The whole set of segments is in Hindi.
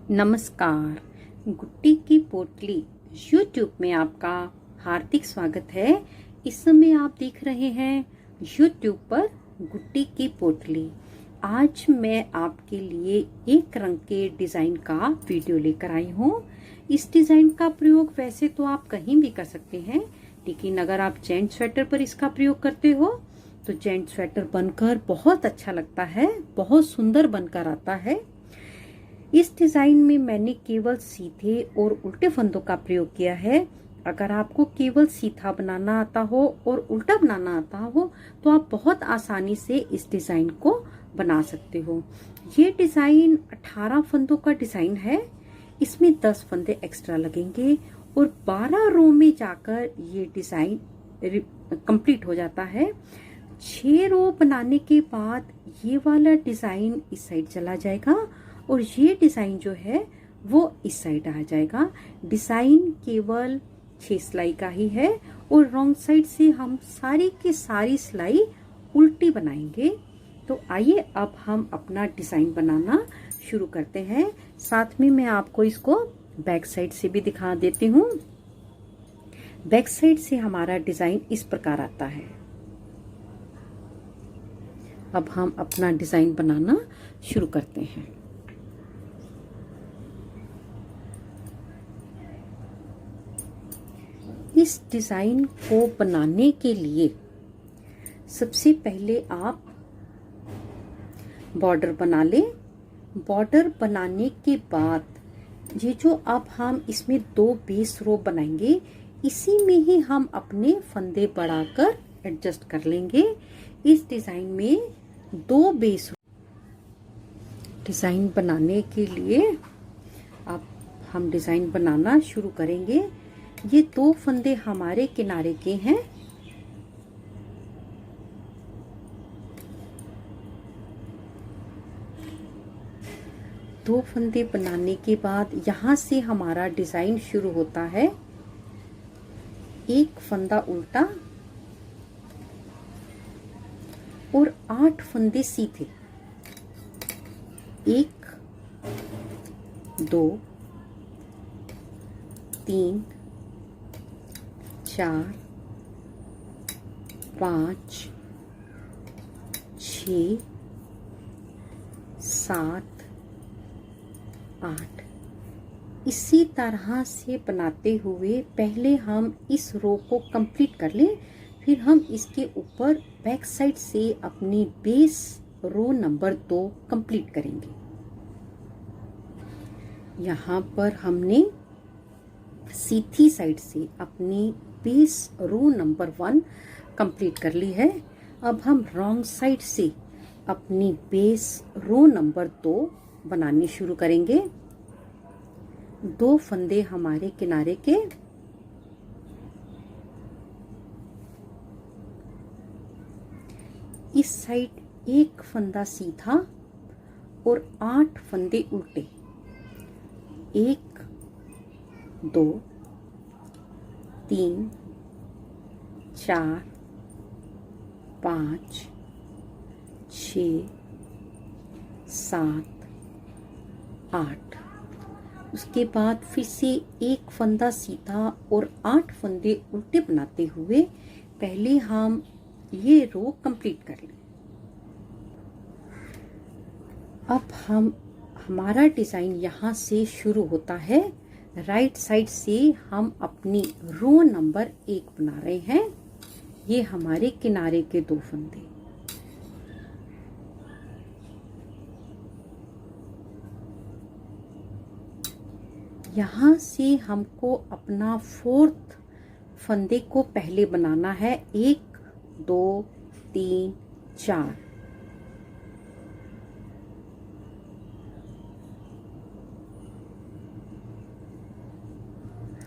नमस्कार। गुट्टी की पोटली YouTube में आपका हार्दिक स्वागत है। इस समय आप देख रहे हैं YouTube पर गुट्टी की पोटली। आज मैं आपके लिए एक रंग के डिजाइन का वीडियो लेकर आई हूँ। इस डिजाइन का प्रयोग वैसे तो आप कहीं भी कर सकते हैं, लेकिन अगर आप जेंट स्वेटर पर इसका प्रयोग करते हो तो जेंट स्वेटर बनकर बहुत अच्छा लगता है, बहुत सुंदर बनकर आता है। इस डिजाइन में मैंने केवल सीधे और उल्टे फंदों का प्रयोग किया है। अगर आपको केवल सीधा बनाना आता हो और उल्टा बनाना आता हो तो आप बहुत आसानी से इस डिजाइन को बना सकते हो। ये डिजाइन 18 फंदों का डिजाइन है। इसमें 10 फंदे एक्स्ट्रा लगेंगे और 12 रो में जाकर ये डिजाइन कंप्लीट हो जाता है। 6 रो बनाने के बाद ये वाला डिजाइन इस साइड चला जाएगा और ये डिजाइन जो है वो इस साइड आ जाएगा। डिजाइन केवल 6 सिलाई का ही है और रॉन्ग साइड से हम सारी की सारी सिलाई उल्टी बनाएंगे। तो आइए अब हम अपना डिजाइन बनाना शुरू करते हैं। साथ में मैं आपको इसको बैक साइड से भी दिखा देती हूँ। बैक साइड से हमारा डिजाइन इस प्रकार आता है। अब हम अपना डिजाइन बनाना शुरू करते हैं। इस डिजाइन को बनाने के लिए सबसे पहले आप बॉर्डर बना लें। बॉर्डर बनाने के बाद ये जो अब हम इसमें 2 बेस रो बनाएंगे, इसी में ही हम अपने फंदे बढ़ाकर एडजस्ट कर लेंगे। इस डिजाइन में 2 बेस डिजाइन बनाने के लिए अब हम डिजाइन बनाना शुरू करेंगे। ये 2 फंदे हमारे किनारे के हैं। दो फंदे बनाने के बाद यहां से हमारा डिजाइन शुरू होता है। एक फंदा उल्टा और 8 फंदे सीधे। 1 2 3 4 5 6 7 8। इसी तरह से बनाते हुए पहले हम इस रो को कंप्लीट कर लें, फिर हम इसके ऊपर बैक साइड से अपनी बेस रो नंबर 2 कंप्लीट करेंगे। यहाँ पर हमने सीधी साइड से अपनी बेस रो नंबर 1 कंप्लीट कर ली है। अब हम रॉन्ग साइड से अपनी बेस रो नंबर 2 बनानी शुरू करेंगे। 2 फंदे हमारे किनारे के, इस साइड 1 फंदा सीधा और 8 फंदे उल्टे। 1 2 3 4 5 6 7 8। उसके बाद फिर से 1 फंदा सीधा और 8 फंदे उल्टे बनाते हुए पहले हम ये रो कंप्लीट कर लें। अब हमारा डिजाइन यहाँ से शुरू होता है। राइट साइड से हम अपनी रो नंबर 1 बना रहे हैं। ये हमारे किनारे के 2 फंदे। यहाँ से हमको अपना 4th फंदे को पहले बनाना है। 1 2 3 4।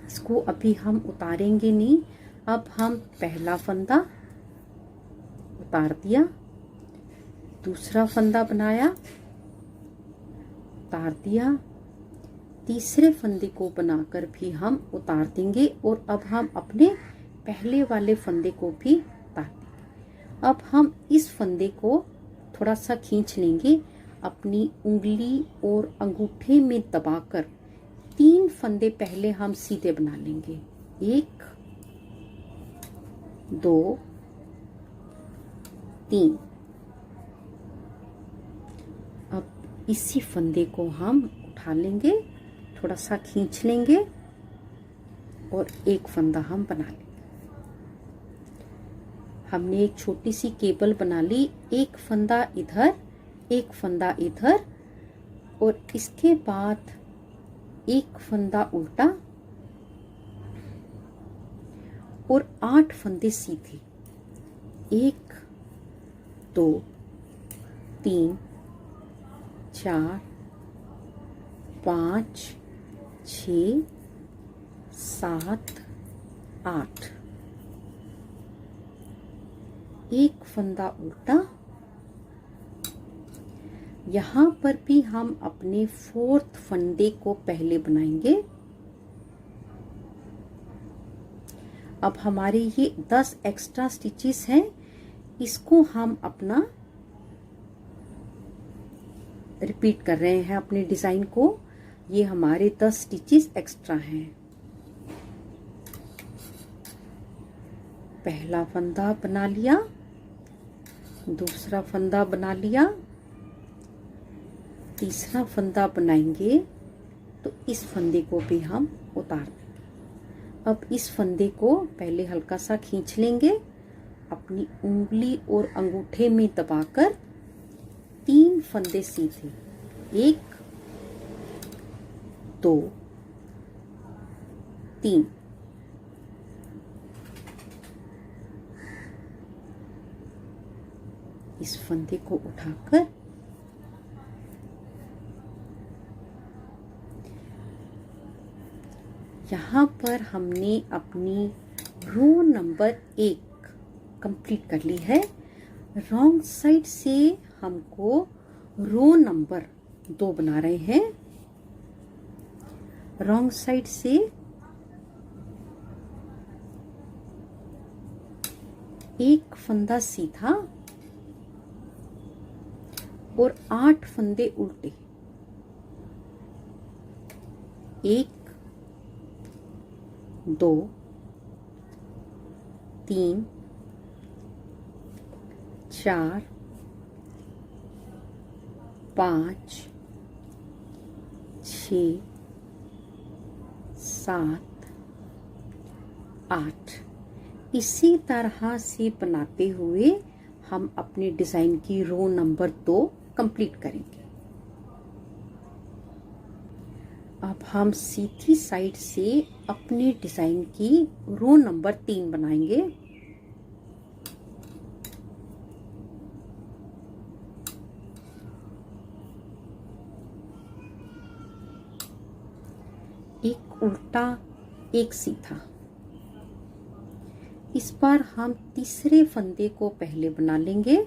इसको अभी हम उतारेंगे नहीं। अब हम पहला फंदा उतार दिया, दूसरा फंदा बनाया, उतार दिया, तीसरे फंदे को बनाकर भी हम उतार देंगे और अब हम अपने पहले वाले फंदे को भी उतार देंगे। अब हम इस फंदे को थोड़ा सा खींच लेंगे अपनी उंगली और अंगूठे में दबाकर 3 फंदे पहले हम सीधे बना लेंगे। 1 2 3। अब इसी फंदे को हम उठा लेंगे, थोड़ा सा खींच लेंगे और एक फंदा हम बना लेंगे। हमने एक छोटी सी केबल बना ली, एक फंदा इधर, एक फंदा इधर, और इसके बाद एक फंदा उल्टा और 8 फंदे सीधे। 1 2 3 4 5 6 7 8। एक फंदा उल्टा। यहाँ पर भी हम अपने 4th फंदे को पहले बनाएंगे। अब हमारे ये 10 एक्स्ट्रा स्टिचेस हैं, इसको हम अपना रिपीट कर रहे हैं अपने डिजाइन को। ये हमारे 10 स्टिचेस एक्स्ट्रा हैं। पहला फंदा बना लिया, दूसरा फंदा बना लिया, तीसरा फंदा बनाएंगे तो इस फंदे को भी हम उतार देंगे। अब इस फंदे को पहले हल्का सा खींच लेंगे, अपनी उंगली और अंगूठे में दबाकर 3 फंदे सीधे। 1 2 3। इस फंदे को उठाकर यहाँ पर हमने अपनी रो नंबर 1 कंप्लीट कर ली है। रॉन्ग साइड से हमको रो नंबर 2 बना रहे हैं। रॉन्ग साइड से एक फंदा सीधा और 8 फंदे उल्टे। 1 2 3 4 5 6 7 8। इसी तरह से बनाते हुए हम अपने डिजाइन की रो नंबर 2 कंप्लीट करेंगे। अब हम सीधी साइड से अपने डिजाइन की रो नंबर 3 बनाएंगे। एक उल्टा, एक सीधा। इस बार हम तीसरे फंदे को पहले बना लेंगे।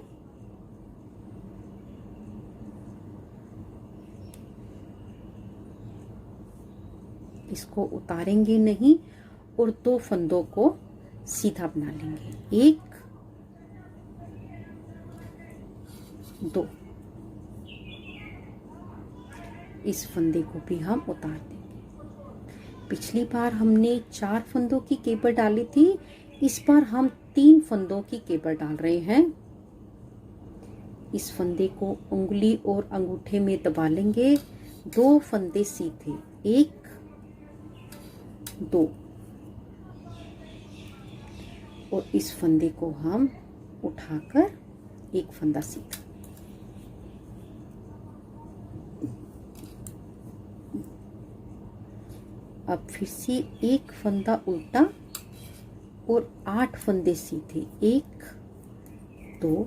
इसको उतारेंगे नहीं और 2 फंदों को सीधा बना लेंगे। 1 2। इस फंदे को भी हम उतार देंगे। पिछली बार हमने 4 फंदों की केबल डाली थी, इस बार हम 3 फंदों की केबल डाल रहे हैं। इस फंदे को उंगली और अंगूठे में दबा लेंगे। 2 फंदे सीधे। 1 2। और इस फंदे को हम उठाकर एक फंदा सीधा। अब फिर से एक फंदा उल्टा और 8 फंदे सीधे। 1 2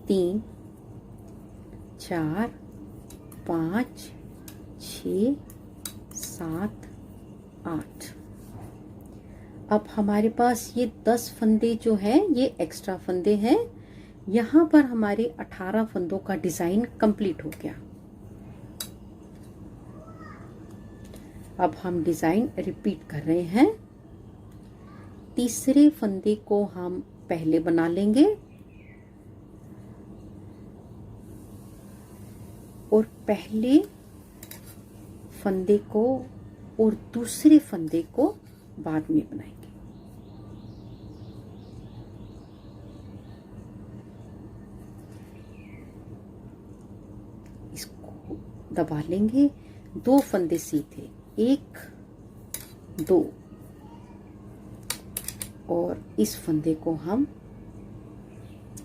3 4 5 6 7 8। अब हमारे पास ये 10 फंदे जो हैं ये एक्स्ट्रा फंदे हैं। यहाँ पर हमारे 18 फंदों का डिजाइन कंप्लीट हो गया। अब हम डिजाइन रिपीट कर रहे हैं। तीसरे फंदे को हम पहले बना लेंगे। और पहले फंदे को और दूसरे फंदे को बाद में बनाएंगे। इसको दबा लेंगे, 2 फंदे सीधे, 1 2, और इस फंदे को हम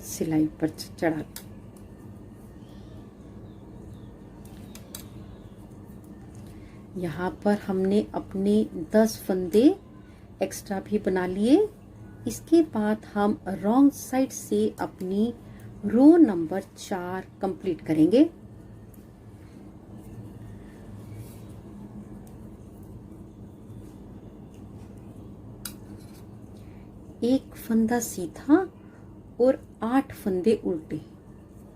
सिलाई पर चढ़ा दें। यहाँ पर हमने अपने 10 फंदे एक्स्ट्रा भी बना लिए। इसके बाद हम रॉन्ग साइड से अपनी रो नंबर 4 कंप्लीट करेंगे। एक फंदा सीधा और 8 फंदे उल्टे,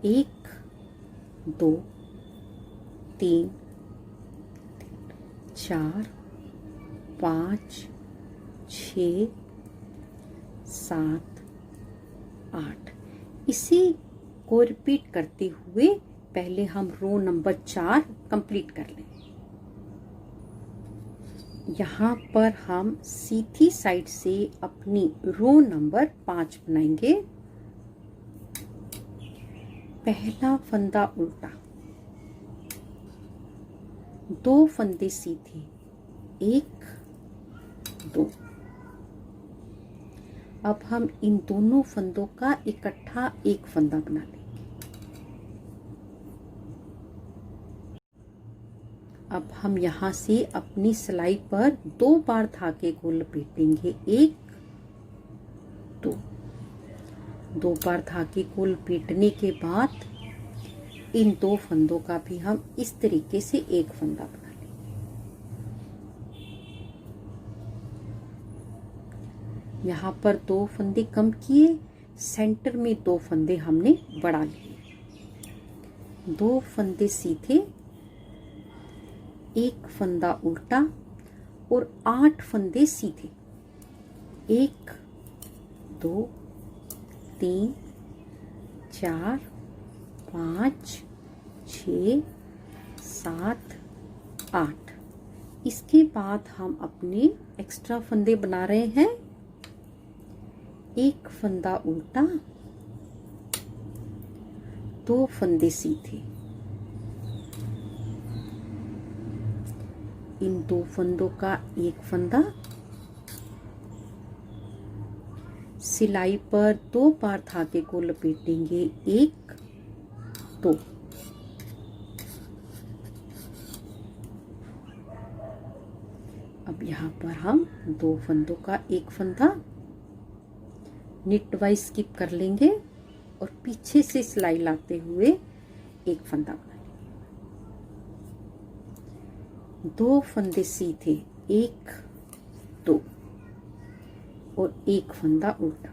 1 2 3 4 5 6 7 8। इसी को रिपीट करते हुए पहले हम रो नंबर 4 कंप्लीट कर लें। यहाँ पर हम सीधी साइड से अपनी रो नंबर 5 बनाएंगे। पहला फंदा उल्टा, 2 फंदे सीधे, 1 2। अब हम इन दोनों फंदों का इकट्ठा एक फंदा बना लेंगे। अब हम यहाँ से अपनी सिलाई पर 2 बार धागे को लपेटेंगे, 1 2। 2 बार धागे को लपेटने के बाद इन 2 फंदों का भी हम इस तरीके से एक फंदा बना लेंगे। यहाँ पर 2 फंदे कम किए, सेंटर में 2 फंदे हमने बढ़ा लिए। 2 फंदे सीधे, 1 फंदा उल्टा और 8 फंदे सीधे, 1 2 3 4 5 6 7 8। इसके बाद हम अपने एक्स्ट्रा फंदे बना रहे हैं। 1 फंदा उल्टा, 2 फंदे सीधे, इन 2 फंदों का एक फंदा, सिलाई पर 2 बार धागे को लपेटेंगे, 1 2। अब यहाँ पर हम 2 फंदों का एक फंदा निट वाइज स्किप कर लेंगे और पीछे से सिलाई लाते हुए एक फंदा बना लेंगे। 2 फंदे सीधे, 1 2 और एक फंदा उल्टा।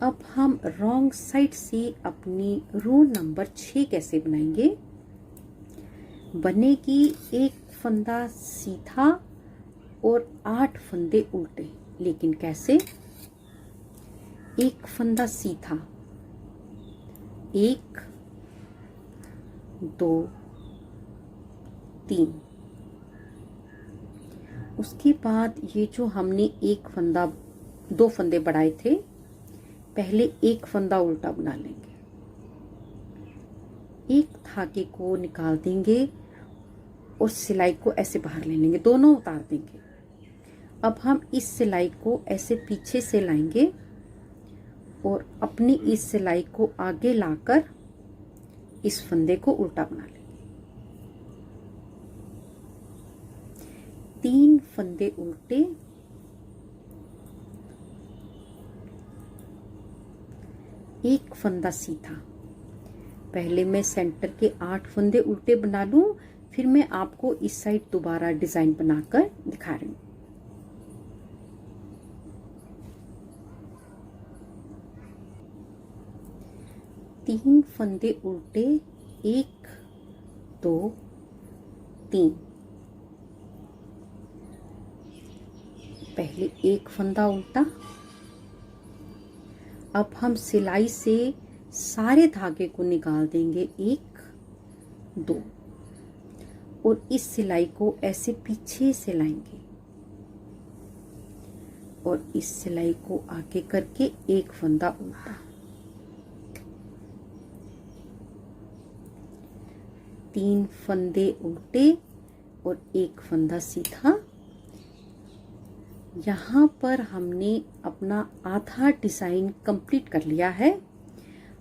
अब हम रॉन्ग साइड से अपनी रो नंबर 6 कैसे बनाएंगे। बनेगी 1 फंदा सीधा और 8 फंदे उल्टे, लेकिन कैसे। 1 फंदा सीधा, 1 2 3। उसके बाद ये जो हमने 1 फंदा 2 फंदे बढ़ाए थे, पहले 1 फंदा उल्टा बना लेंगे, एक धागे को निकाल देंगे और सिलाई को ऐसे बाहर ले लेंगे, दोनों उतार देंगे। अब हम इस सिलाई को ऐसे पीछे से लाएंगे और अपनी इस सिलाई को आगे लाकर इस फंदे को उल्टा बना लेंगे। 3 फंदे उल्टे, 1 फंदा सीधा। पहले मैं सेंटर के 8 फंदे उल्टे बना लूं, फिर मैं आपको इस साइड दोबारा डिजाइन बनाकर दिखा रही हूं। तीन फंदे उल्टे, 1 2 3। पहले 1 फंदा उल्टा। अब हम सिलाई से सारे धागे को निकाल देंगे, 1 2, और इस सिलाई को ऐसे पीछे से लाएंगे और इस सिलाई को आगे करके एक फंदा उल्टा, 3 फंदे उल्टे और एक फंदा सीधा। यहाँ पर हमने अपना आधा डिजाइन कंप्लीट कर लिया है।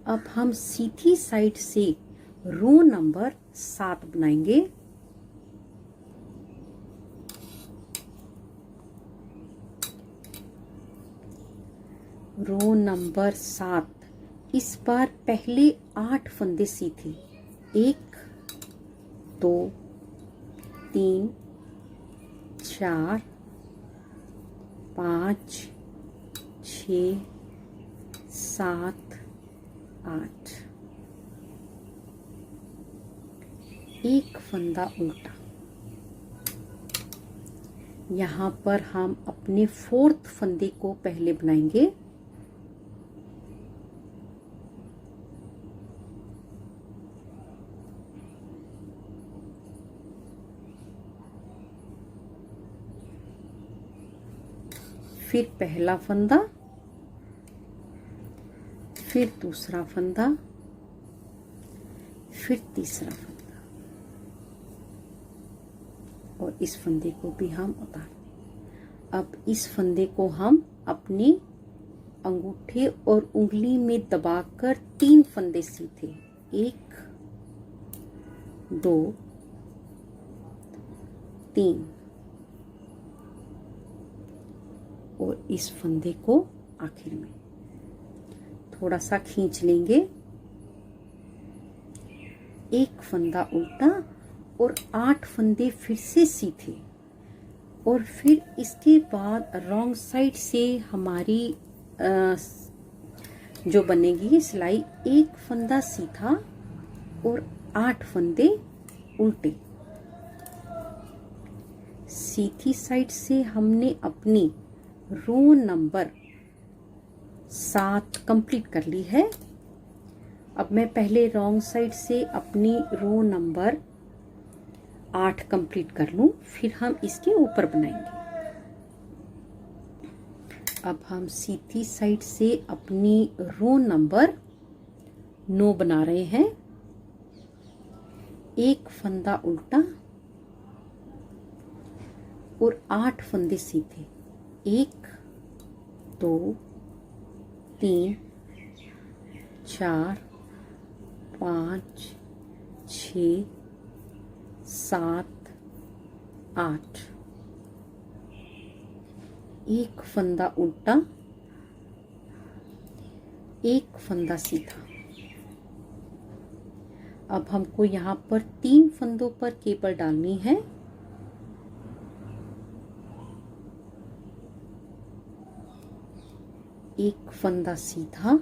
अब हम सीधी साइड से रो नंबर 7 बनाएंगे। रो नंबर 7, इस बार पहले 8 फंदे सीधे, 1 2 3 4 5 6 7 8, एक फंदा उल्टा। यहाँ पर हम अपने 4th फंदे को पहले बनाएंगे। फिर पहला फंदा, फिर दूसरा फंदा, फिर तीसरा फंदा, और इस फंदे को भी हम उतार दें। अब इस फंदे को हम अपने अंगूठे और उंगली में दबाकर 3 फंदे सीधे, 1 2 3, और इस फंदे को आखिर में थोड़ा सा खींच लेंगे, एक फंदा उल्टा और 8 फंदे फिर से सीधे, और फिर इसके बाद रॉन्ग साइड से हमारी जो बनेगी सिलाई, एक फंदा सीधा और 8 फंदे उल्टे। सीधी साइड से हमने अपनी रो नंबर 7 कंप्लीट कर ली है। अब मैं पहले रॉन्ग साइड से अपनी रो नंबर 8 कंप्लीट कर लूं, फिर हम इसके ऊपर बनाएंगे। अब हम सीधी साइड से अपनी रो नंबर 9 बना रहे हैं। एक फंदा उल्टा और 8 फंदे सीधे, 1 2 3 4 5 6 7 8, एक फंदा उल्टा, एक फंदा सीधा। अब हमको यहाँ पर 3 फंदों पर केबल डालनी है। एक फंदा सीधा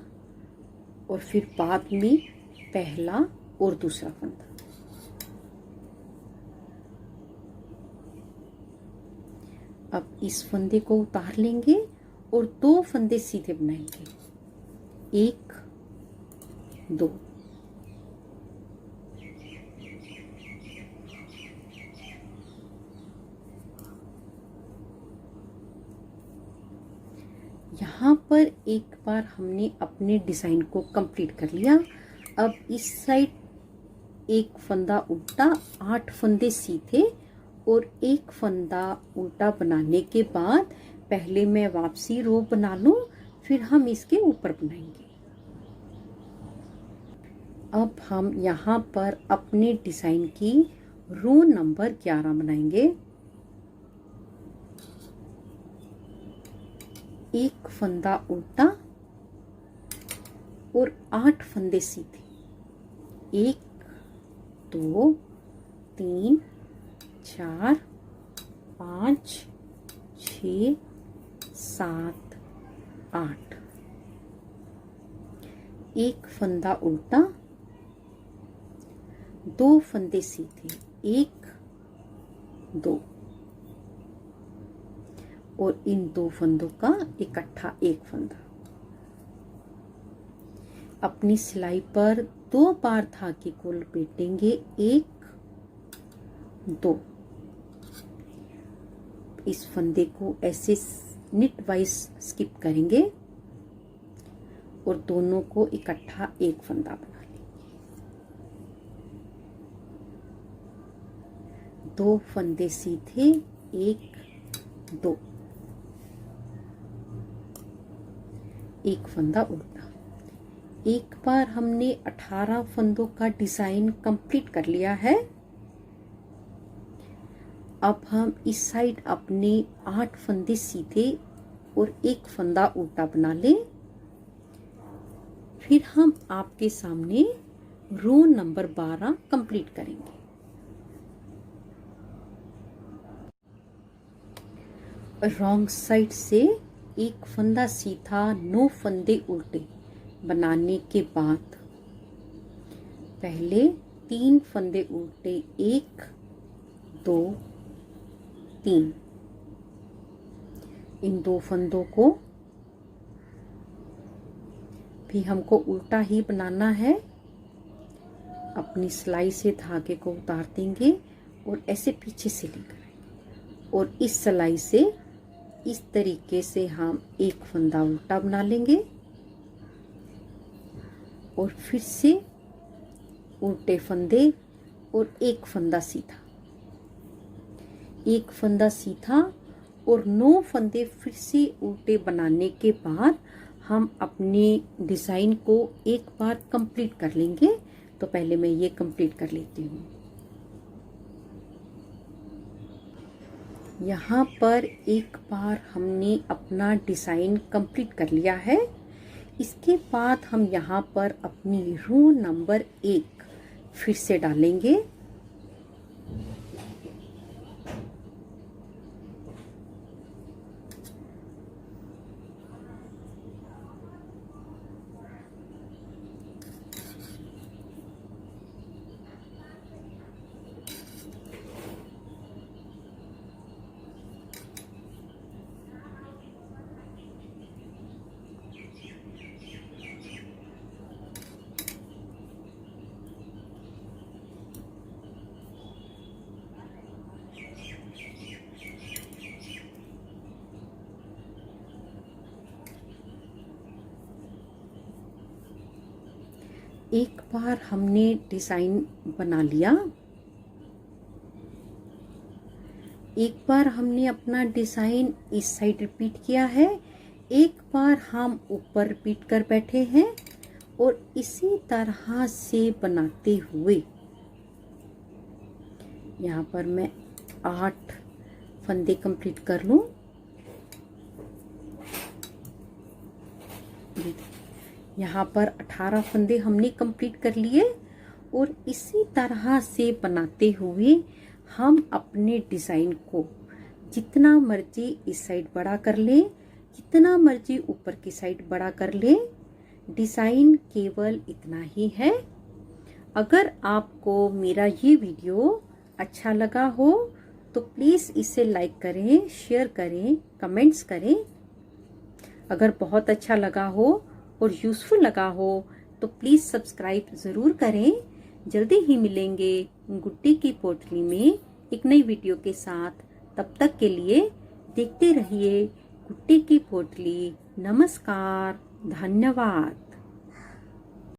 और फिर बाद में पहला और दूसरा फंदा। अब इस फंदे को उतार लेंगे और 2 फंदे सीधे बनाएंगे, 1 2। यहाँ पर एक बार हमने अपने डिजाइन को कंप्लीट कर लिया। अब इस साइड एक फंदा उल्टा, 8 फंदे सीधे और एक फंदा उल्टा बनाने के बाद पहले मैं वापसी रो बना लूं, फिर हम इसके ऊपर बनाएंगे। अब हम यहाँ पर अपने डिजाइन की रो नंबर 11 बनाएंगे। एक फंदा उल्टा और 8 फंदे सीधे, 1 2 3 4 5 6 7 8, एक फंदा उल्टा, 2 फंदे सीधे, 1 2, और इन 2 फंदों का इकट्ठा एक फंदा। अपनी सिलाई पर 2 बार धागे को लपेटेंगे, 1 2। इस फंदे को ऐसे निट वाइज स्किप करेंगे और दोनों को इकट्ठा एक फंदा बना लेंगे। 2 फंदे सीधे, 1 2, एक फंदा उल्टा। एक बार हमने 18 फंदों का डिजाइन कंप्लीट कर लिया है। अब हम इस साइड अपने 8 फंदे सीधे और एक फंदा उल्टा बना लें। फिर हम आपके सामने रो नंबर 12 कंप्लीट करेंगे। रॉन्ग साइड से एक फंदा सीधा, 9 फंदे उल्टे बनाने के बाद पहले 3 फंदे उल्टे, 1 2 3। इन 2 फंदों को भी हमको उल्टा ही बनाना है। अपनी सिलाई से धागे को उतार देंगे और ऐसे पीछे से लेकर आएंगे और इस सिलाई से इस तरीके से हम एक फंदा उल्टा बना लेंगे और फिर से उल्टे फंदे और एक फंदा सीधा, एक फंदा सीधा और 9 फंदे फिर से उल्टे बनाने के बाद हम अपने डिजाइन को एक बार कंप्लीट कर लेंगे। तो पहले मैं ये कंप्लीट कर लेती हूँ। यहाँ पर एक बार हमने अपना डिजाइन कंप्लीट कर लिया है। इसके बाद हम यहाँ पर अपनी रो नंबर 1 फिर से डालेंगे। एक बार हमने डिजाइन बना लिया। एक बार हमने अपना डिजाइन इस साइड रिपीट किया है, एक बार हम ऊपर रिपीट कर बैठे हैं और इसी तरह से बनाते हुए यहाँ पर मैं 8 फंदे कंप्लीट कर लूं। यहाँ पर 18 फंदे हमने कंप्लीट कर लिए और इसी तरह से बनाते हुए हम अपने डिजाइन को जितना मर्जी इस साइड बड़ा कर ले, जितना मर्जी ऊपर की साइड बड़ा कर ले। डिजाइन केवल इतना ही है। अगर आपको मेरा ये वीडियो अच्छा लगा हो तो प्लीज इसे लाइक करें, शेयर करें, कमेंट्स करें। अगर बहुत अच्छा लगा हो और यूजफुल लगा हो तो प्लीज सब्सक्राइब जरूर करें। जल्दी ही मिलेंगे गुड्डी की पोटली में एक नई वीडियो के साथ। तब तक के लिए देखते रहिए गुड्डी की पोटली। नमस्कार, धन्यवाद।